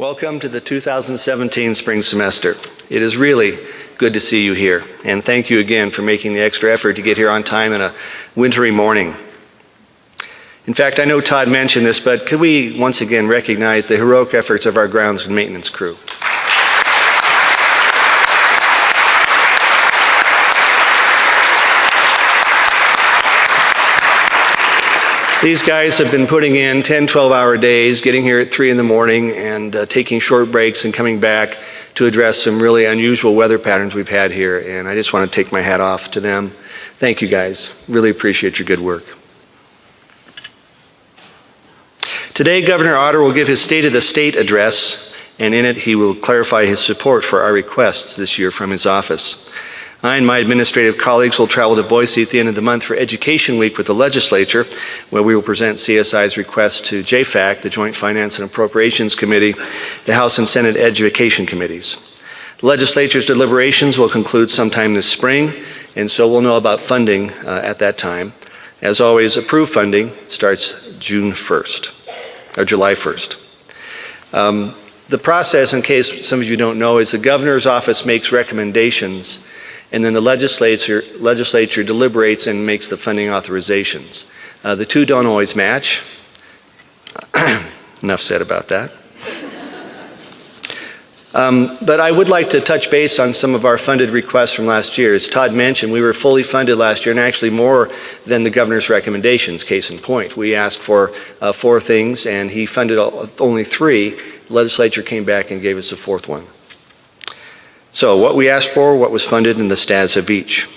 Welcome to the 2017 spring semester. It is really good to see you here, and thank you again for making the extra effort to get here on time on a wintry morning. In fact, I know Todd mentioned this, but could we once again recognize the heroic efforts of our grounds and maintenance crew? These guys have been putting in 10, 12-hour days, getting here at 3 in the morning and taking short breaks and coming back to address some really unusual weather patterns we've had here. And I just want to take my hat off to them. Thank you guys. Really appreciate your good work. Today, Governor Otter will give his State of the State address, and in it he will clarify his support for our requests this year from his office. I and my administrative colleagues will travel to Boise at the end of the month for Education Week with the legislature, where we will present CSI's request to JFAC, the Joint Finance and Appropriations Committee, the House and Senate Education Committees. The legislature's deliberations will conclude sometime this spring, and so we'll know about funding at that time. As always, approved funding starts June 1st, or July 1st. The process, in case some of you don't know, is the governor's office makes recommendations, and then the legislature deliberates and makes the funding authorizations. The two don't always match. Enough said about that. But I would like to touch base on some of our funded requests from last year. As Todd mentioned, we were fully funded last year, and actually more than the governor's recommendations, case in point. We asked for 4 things, and he funded only 3. The legislature came back and gave us a 4th one. So what we asked for, what was funded, and the status of each.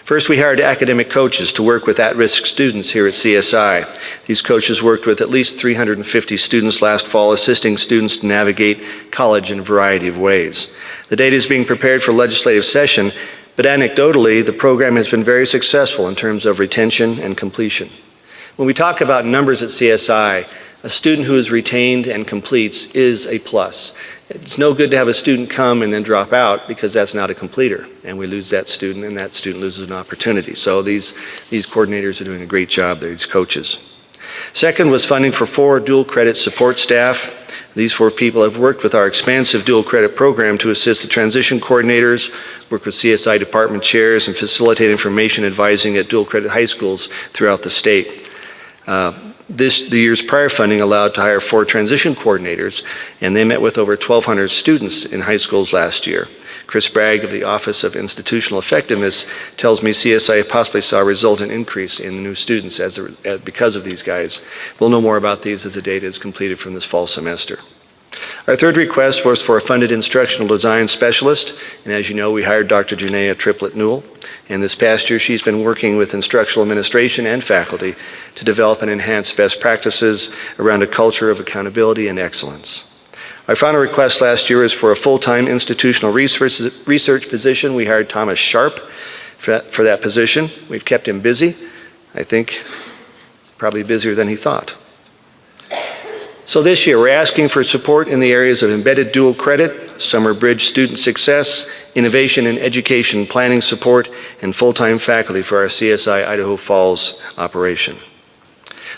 First, we hired academic coaches to work with at-risk students here at CSI. These coaches worked with at least 350 students last fall, assisting students to navigate college in a variety of ways. The data is being prepared for legislative session, but anecdotally, the program has been very successful in terms of retention and completion. When we talk about numbers at CSI, a student who is retained and completes is a plus. It's no good to have a student come and then drop out, because that's not a completer, and we lose that student, and that student loses an opportunity. So these coordinators are doing a great job, these coaches. Second was funding for 4 dual credit support staff. These 4 people have worked with our expansive dual credit program to assist the transition coordinators, work with CSI department chairs, and facilitate information advising at dual credit high schools throughout the state. The year's prior funding allowed to hire 4 transition coordinators, and they met with over 1,200 students in high schools last year. Chris Bragg of the Office of Institutional Effectiveness tells me CSI possibly saw a resultant increase in the new students because of these guys. We'll know more about these as the data is completed from this fall semester. Our third request was for a funded instructional design specialist, and as you know, we hired Dr. Junea Triplett-Newell, and this past year she's been working with instructional administration and faculty to develop and enhance best practices around a culture of accountability and excellence. Our final request last year is for a full-time institutional research position. We hired Thomas Sharp for that position. We've kept him busy, I think probably busier than he thought. So this year, we're asking for support in the areas of embedded dual credit, summer bridge student success, innovation and education planning support, and full-time faculty for our CSI Idaho Falls operation.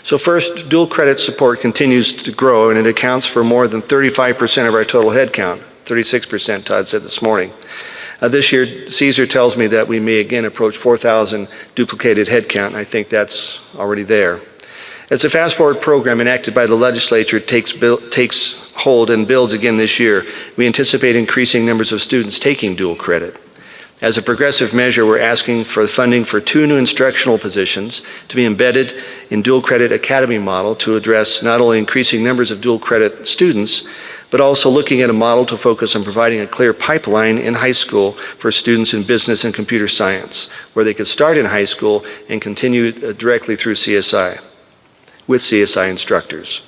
So first, dual credit support continues to grow, and it accounts for more than 35% of our total headcount, 36%, Todd said this morning. This year, Caesar tells me that we may again approach 4,000 duplicated headcount, and I think that's already there. As the Fast Forward program enacted by the legislature takes hold and builds again this year, we anticipate increasing numbers of students taking dual credit. As a progressive measure, we're asking for funding for 2 new instructional positions to be embedded in dual credit academy model to address not only increasing numbers of dual credit students, but also looking at a model to focus on providing a clear pipeline in high school for students in business and computer science, where they could start in high school and continue directly through CSI, with CSI instructors.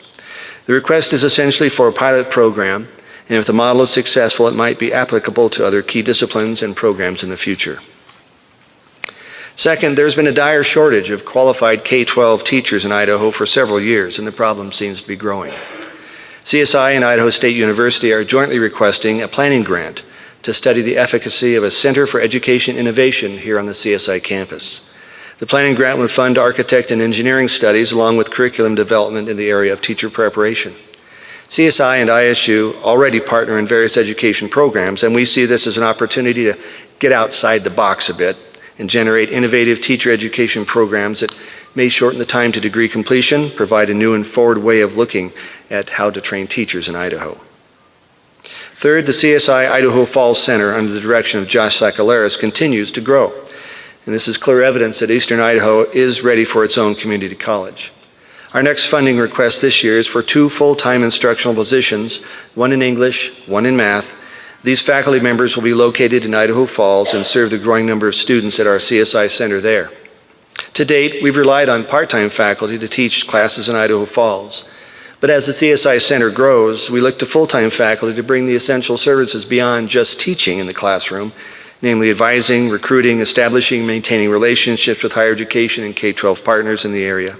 The request is essentially for a pilot program, and if the model is successful, it might be applicable to other key disciplines and programs in the future. Second, there's been a dire shortage of qualified K-12 teachers in Idaho for several years, and the problem seems to be growing. CSI and Idaho State University are jointly requesting a planning grant to study the efficacy of a Center for Education Innovation here on the CSI campus. The planning grant would fund architect and engineering studies along with curriculum development in the area of teacher preparation. CSI and ISU already partner in various education programs, and we see this as an opportunity to get outside the box a bit and generate innovative teacher education programs that may shorten the time to degree completion, provide a new and forward way of looking at how to train teachers in Idaho. Third, the CSI Idaho Falls Center, under the direction of Josh Sakalaris, continues to grow. And this is clear evidence that Eastern Idaho is ready for its own community college. Our next funding request this year is for 2 full-time instructional positions, one in English, one in math. These faculty members will be located in Idaho Falls and serve the growing number of students at our CSI Center there. To date, we've relied on part-time faculty to teach classes in Idaho Falls. But as the CSI Center grows, we look to full-time faculty to bring the essential services beyond just teaching in the classroom, namely advising, recruiting, establishing, maintaining relationships with higher education and K-12 partners in the area.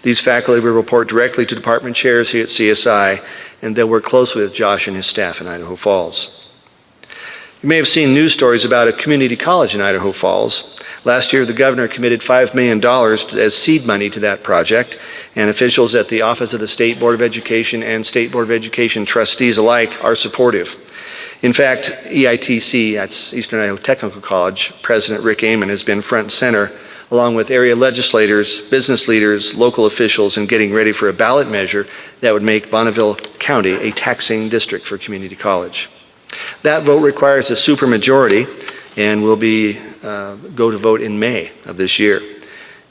These faculty will report directly to department chairs here at CSI, and they'll work closely with Josh and his staff in Idaho Falls. You may have seen news stories about a community college in Idaho Falls. Last year, the governor committed $5 million as seed money to that project, and officials at the Office of the State Board of Education and State Board of Education trustees alike are supportive. In fact, EITC, that's Eastern Idaho Technical College, President Rick Amon has been front and center, along with area legislators, business leaders, local officials, in getting ready for a ballot measure that would make Bonneville County a taxing district for community college. That vote requires a supermajority and will go to vote in May of this year.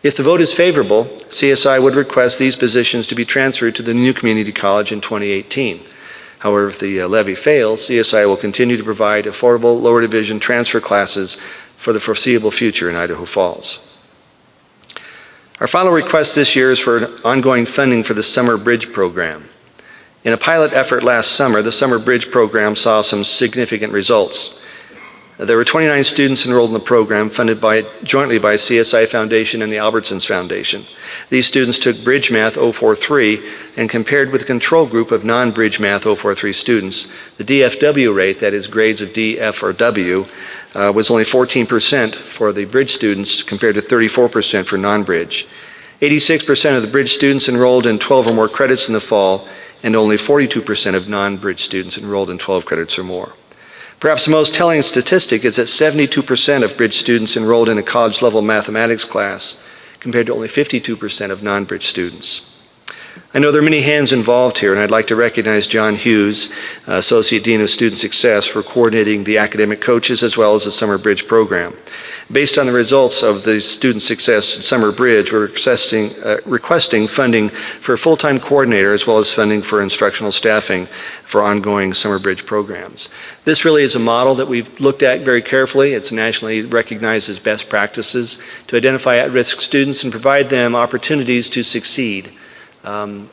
If the vote is favorable, CSI would request these positions to be transferred to the new community college in 2018. However, if the levy fails, CSI will continue to provide affordable lower division transfer classes for the foreseeable future in Idaho Falls. Our final request this year is for ongoing funding for the Summer Bridge program. In a pilot effort last summer, the Summer Bridge program saw some significant results. There were 29 students enrolled in the program, funded jointly by CSI Foundation and the Albertsons Foundation. These students took Bridge Math 043, and compared with the control group of non-Bridge Math 043 students, the DFW rate, that is grades of D, F, or W, was only 14% for the Bridge students compared to 34% for non-Bridge. 86% of the Bridge students enrolled in 12 or more credits in the fall, and only 42% of non-Bridge students enrolled in 12 credits or more. Perhaps the most telling statistic is that 72% of Bridge students enrolled in a college-level mathematics class, compared to only 52% of non-Bridge students. I know there are many hands involved here, and I'd like to recognize John Hughes, Associate Dean of Student Success, for coordinating the academic coaches as well as the Summer Bridge program. Based on the results of the Student Success Summer Bridge, we're requesting funding for a full-time coordinator as well as funding for instructional staffing for ongoing Summer Bridge programs. This really is a model that we've looked at very carefully. It's nationally recognized as best practices to identify at-risk students and provide them opportunities to succeed.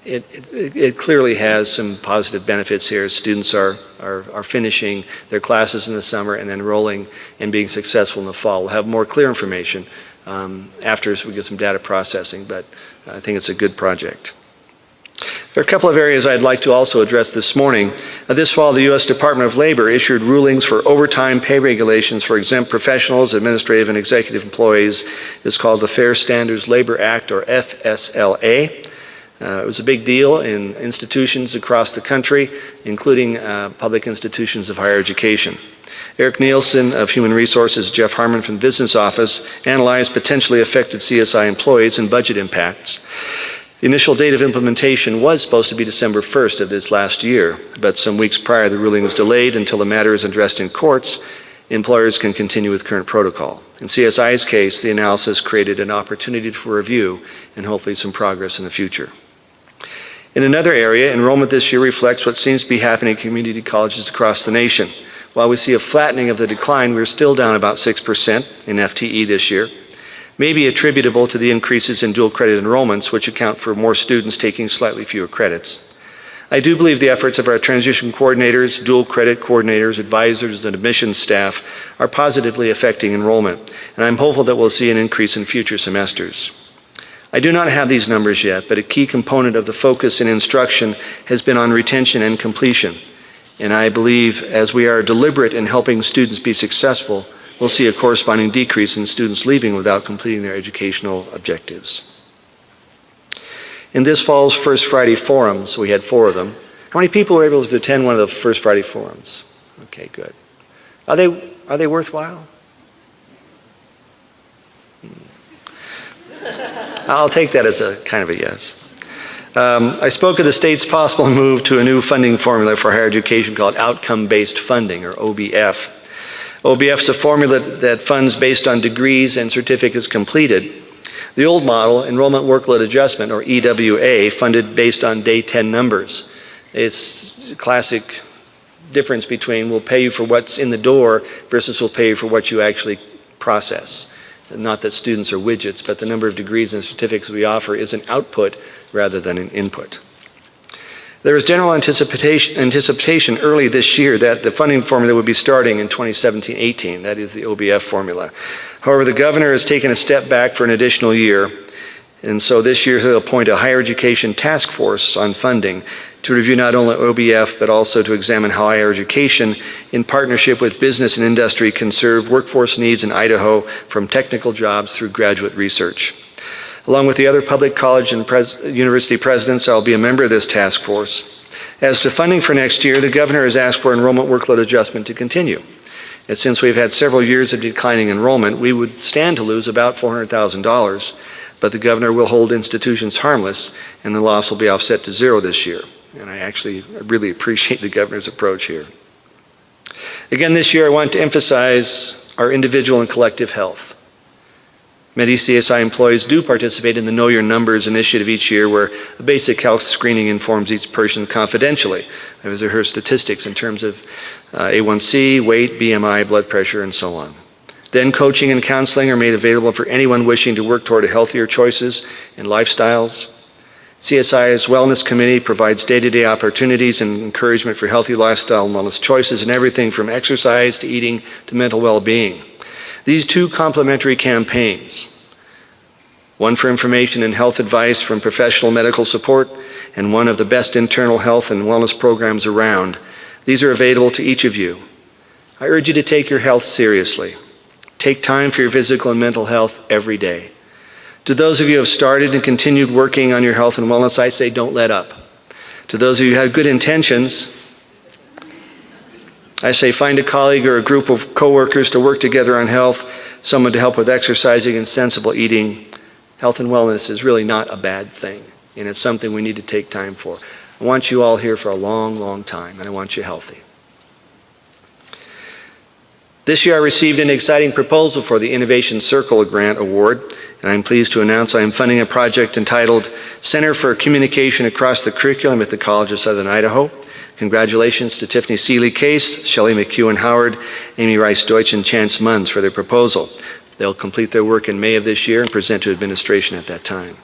It clearly has some positive benefits here. Students are finishing their classes in the summer and then enrolling and being successful in the fall. We'll have more clear information after we get some data processing, but I think it's a good project. There are a couple of areas I'd like to also address this morning. This fall, the U.S. Department of Labor issued rulings for overtime pay regulations for exempt professionals, administrative and executive employees. It's called the Fair Standards Labor Act, or FSLA. It was a big deal in institutions across the country, including public institutions of higher education. Eric Nielsen of Human Resources, Jeff Harmon from the Business Office analyzed potentially affected CSI employees and budget impacts. The initial date of implementation was supposed to be December 1st of this last year, but some weeks prior the ruling was delayed until the matter is addressed in courts. Employers can continue with current protocol. In CSI's case, the analysis created an opportunity for review and hopefully some progress in the future. In another area, enrollment this year reflects what seems to be happening in community colleges across the nation. While we see a flattening of the decline, we're still down about 6% in FTE this year, maybe attributable to the increases in dual credit enrollments, which account for more students taking slightly fewer credits. I do believe the efforts of our transition coordinators, dual credit coordinators, advisors, and admissions staff are positively affecting enrollment, and I'm hopeful that we'll see an increase in future semesters. I do not have these numbers yet, but a key component of the focus in instruction has been on retention and completion. And I believe as we are deliberate in helping students be successful, we'll see a corresponding decrease in students leaving without completing their educational objectives. In this fall's First Friday forums, we had 4 of them, How many people were able to attend one of the First Friday forums? Okay, good. Are they worthwhile? I'll take that as a kind of a yes. I spoke of the state's possible move to a new funding formula for higher education called outcome-based funding, or OBF. OBF is a formula that funds based on degrees and certificates completed. The old model, enrollment workload adjustment, or EWA, funded based on day 10 numbers. It's a classic difference between we'll pay you for what's in the door versus we'll pay you for what you actually process. Not that students are widgets, but the number of degrees and certificates we offer is an output rather than an input. There was general anticipation early this year that the funding formula would be starting in 2017-18, that is the OBF formula. However, the governor has taken a step back for an additional year, and so this year he'll appoint a higher education task force on funding to review not only OBF, but also to examine how higher education, in partnership with business and industry, can serve workforce needs in Idaho from technical jobs through graduate research. Along with the other public college and university presidents, I'll be a member of this task force. As to funding for next year, the governor has asked for enrollment workload adjustment to continue. And since we've had several years of declining enrollment, we would stand to lose about $400,000, but the governor will hold institutions harmless, and the loss will be offset to zero this year. And I actually really appreciate the governor's approach here. Again, this year I want to emphasize our individual and collective health. Many CSI employees do participate in the Know Your Numbers initiative each year, where a basic health screening informs each person confidentially of her statistics in terms of A1C, weight, BMI, blood pressure, and so on. Then coaching and counseling are made available for anyone wishing to work toward healthier choices and lifestyles. CSI's Wellness Committee provides day-to-day opportunities and encouragement for healthy lifestyle and wellness choices in everything from exercise to eating to mental well-being. These two complementary campaigns, one for information and health advice from professional medical support, and one of the best internal health and wellness programs around, these are available to each of you. I urge you to take your health seriously. Take time for your physical and mental health every day. To those of you who have started and continued working on your health and wellness, I say don't let up. To those of you who have good intentions, I say find a colleague or a group of coworkers to work together on health, someone to help with exercising and sensible eating. Health and wellness is really not a bad thing, and it's something we need to take time for. I want you all here for a long, long time, and I want you healthy. This year I received an exciting proposal for the Innovation Circle Grant Award, and I'm pleased to announce I am funding a project entitled Center for Communication Across the Curriculum at the College of Southern Idaho. Congratulations to Tiffany Seeley-Case, Shelley McEwen-Howard, Amy Rice-Deutsch, and Chance Munns for their proposal. They'll complete their work in May of this year and present to administration at that time.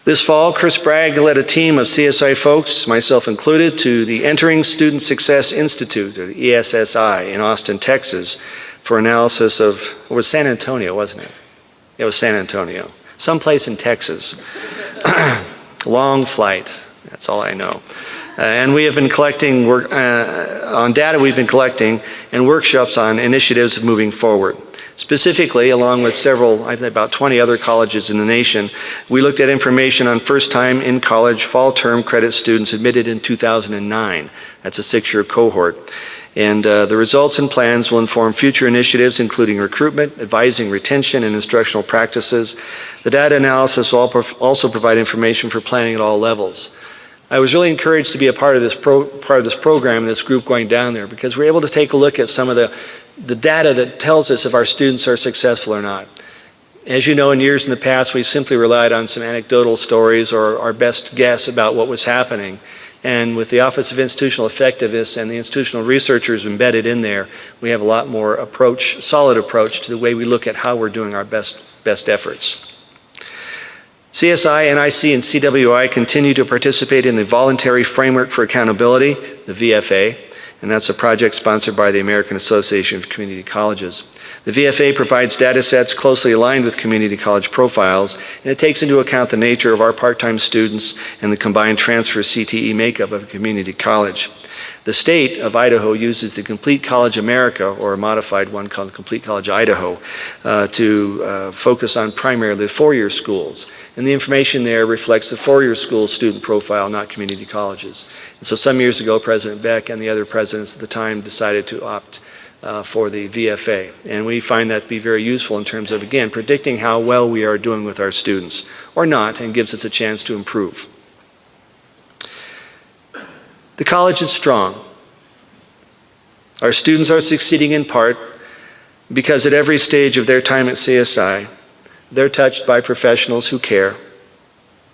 This fall, Chris Bragg led a team of CSI folks, myself included, to the Entering Student Success Institute, or the ESSI, in Austin, Texas, for analysis of, it was San Antonio, wasn't it? It was San Antonio. Someplace in Texas. Long flight, that's all I know. And we have been collecting on data we've been collecting and workshops on initiatives of moving forward. Specifically, along with several, I think about 20 other colleges in the nation, we looked at information on first-time in-college fall term credit students admitted in 2009. That's a 6-year cohort. And the results and plans will inform future initiatives, including recruitment, advising retention, and instructional practices. The data analysis will also provide information for planning at all levels. I was really encouraged to be a part of this program, this group going down there, because we're able to take a look at some of the data that tells us if our students are successful or not. As you know, in years in the past, we simply relied on some anecdotal stories or our best guess about what was happening. And with the Office of Institutional Effectiveness and the institutional researchers embedded in there, we have a lot more solid approach to the way we look at how we're doing our best efforts. CSI, NIC, and CWI continue to participate in the Voluntary Framework for Accountability, the VFA, and that's a project sponsored by the American Association of Community Colleges. The VFA provides data sets closely aligned with community college profiles, and it takes into account the nature of our part-time students and the combined transfer CTE makeup of a community college. The state of Idaho uses the Complete College America, or a modified one called Complete College Idaho, to focus on primarily the four-year schools. And the information there reflects the four-year school student profile, not community colleges. And so some years ago, President Beck and the other presidents at the time decided to opt for the VFA. And we find that to be very useful in terms of, again, predicting how well we are doing with our students, or not, and gives us a chance to improve. The college is strong. Our students are succeeding in part because at every stage of their time at CSI, they're touched by professionals who care.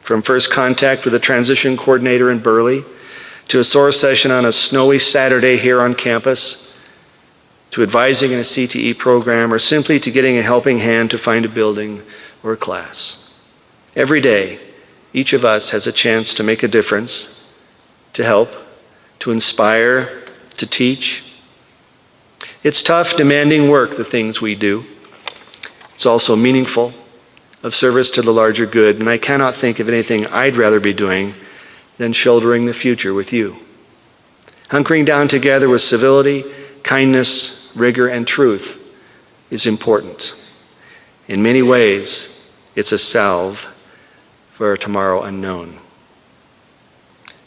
From first contact with a transition coordinator in Burley, to a source session on a snowy Saturday here on campus, to advising in a CTE program, or simply to getting a helping hand to find a building or a class. Every day, each of us has a chance to make a difference, to help, to inspire, to teach. It's tough, demanding work, the things we do. It's also meaningful, of service to the larger good, and I cannot think of anything I'd rather be doing than shouldering the future with you. Hunkering down together with civility, kindness, rigor, and truth is important. In many ways, it's a salve for a tomorrow unknown.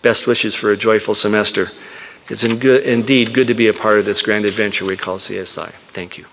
Best wishes for a joyful semester. It's indeed good to be a part of this grand adventure we call CSI. Thank you.